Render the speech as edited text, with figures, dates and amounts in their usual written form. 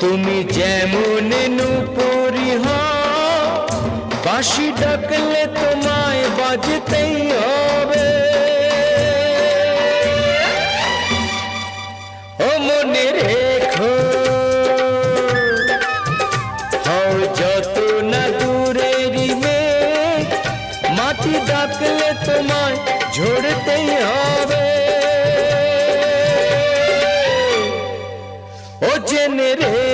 তুমি যেমন নূপুরি হও, বাঁশি ডাকলে তোমায় বাজতেই হবে। ও মনে রেখো, হও যত না দূরেরই মেঘ, মাটি ডাকলে তোমায় ঝরতেই হবে। ও জেনে রে